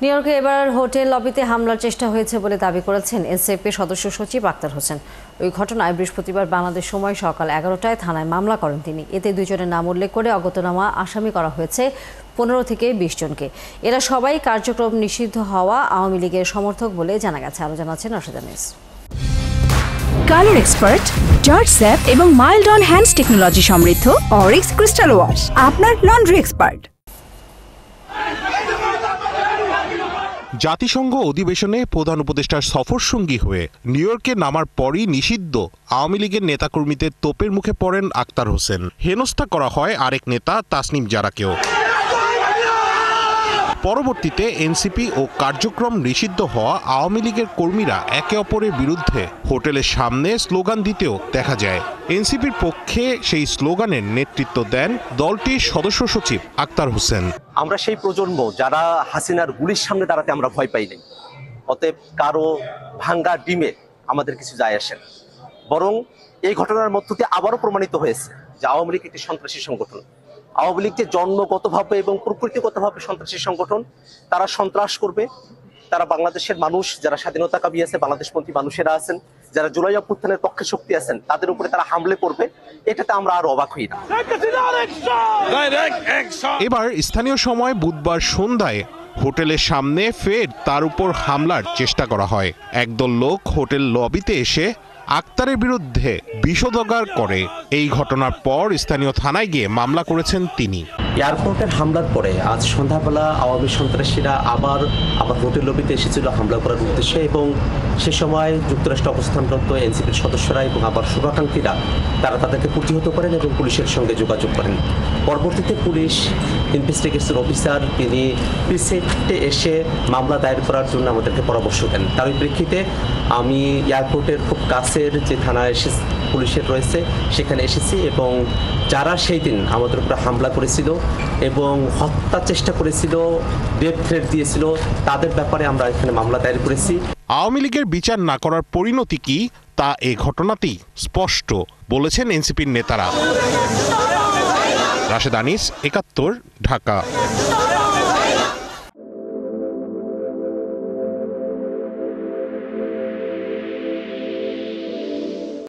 New ইয়র্কে এবার hotel লবিতে হামলার চেষ্টা হয়েছে বলে দাবি করেছেন এনসিপির সদস্য সচিব আক্তার হোসেন। ওই ঘটনায় বৃহস্পতিবার বাংলাদেশ সময় সকাল 11টায় থানায় মামলা করেন তিনি। এতে দুজনের নাম উল্লেখ করে অজ্ঞাতনামা আসামি করা হয়েছে 15 থেকে 20 জনকে। এরা সবাই কার্যক্রম নিষিদ্ধ হওয়া আওয়ামী লীগের সমর্থক বলে জানা গেছে। আরও জানাচ্ছেন রাশেদা নিস। কালার এক্সপার্ট, জর্জ স্যাপ এবং মাইল্ড অন হ্যান্ডস টেকনোলজি সমৃদ্ধ অরিক্স ক্রিস্টাল ওয়াশ আপনার লন্ড্রি এক্সপার্ট। জাতিসংঘ অধিবেশনে প্রধান উপদেষ্টার সফর সঙ্গী হয়ে নিউ ইয়র্কে নামার পরই নিষিদ্ধ আওয়ামী লীগের নেতাকর্মীদের তোপের মুখে পড়েন আক্তার হোসেন। হেনস্থা করা হয় আরেক নেতা তাসনিম জারাকেও। পরবর্তীতে এনসিপি ও কার্যক্রম নিষিদ্ধ হওয়া আওয়ামী লীগের কর্মীরা একে অপরের বিরুদ্ধে হোটেলের সামনে স্লোগান দিতেও দেখা যায়। এনসিপির পক্ষে সেই স্লোগানের নেতৃত্ব দেন দলটির সদস্য সচিব আক্তার হোসেন। আমরা সেই প্রজন্ম যারা হাসিনার গুলির সামনে দাঁড়াতে আমরা ভয় পাই নাই। অতএব কারো ভাঙ্গা ডিমে আমাদের কিছু যায় আসে না। বরং এই ঘটনার মধ্য দিয়ে আবারও প্রমাণিত হয়েছে যে আওয়ামী লীগ একটি সন্ত্রাসী সংগঠন। আওয়ামী লীগ যে জন্মগতভাবে এবং প্রকৃতিগতভাবে সন্ত্রাসী সংগঠন, তারা সন্ত্রাস করবে। তারা বাংলাদেশের মানুষ যারা স্বাধীনতাকামী আছে, বাংলাদেশপন্থী মানুষেরা আছেন, যারা জুলাই অভ্যুত্থানের পক্ষে শক্তি আছেন, তাদের উপরে তারা হামলে করবে। এটাতে আমরা আর অবাক হই না। এবার স্থানীয় সময় বুধবার সন্ধ্যায় হোটেলের সামনে ফের তার উপর হামলার চেষ্টা করা হয়। একদল লোক হোটেল লবিতে এসে আক্তারের বিরুদ্ধে বিষোদগার করে। এই ঘটনার পর স্থানীয় থানায় গিয়ে মামলা করেছেন তিনি। এয়ারপোর্টের হামলার পরে আজ সন্ধ্যাবেলা আওয়ামী সন্ত্রাসীরা আবার হোটেল লবিতে এসেছিল হামলা করার উদ্দেশ্যে, এবং সে সময় যুক্তরাষ্ট্রে অবস্থানরত এনসিপির সদস্যরা এবং আবার শুভাকাঙ্ক্ষীরা তারা তাদেরকে প্রতিহত করেন এবং পুলিশের সঙ্গে যোগাযোগ করেন। পরবর্তীতে পুলিশ ইনভেস্টিগেশন অফিসার তিনি প্রিসেপ্টে এসে মামলা দায়ের করার জন্য আমাদেরকে পরামর্শ দেন। তার প্রেক্ষিতে আমি এয়ারপোর্টের খুব কাছের যে থানা পুলিশের রয়েছে সেখানে এসেছি, এবং যারা সেই দিন আমাদের উপরে হামলা করেছিল এবং হত্যার চেষ্টা করেছিল, ডেথ থ্রেট দিয়েছিল, তাদের ব্যাপারে আমরা এখানে মামলা দায়ের করেছি। আওয়ামী লীগের বিচার না করার পরিণতি কি তা এই ঘটনাতেই স্পষ্ট বলেছেন এনসিপির নেতারা। রাশেদা নিস, ৭১, ঢাকা।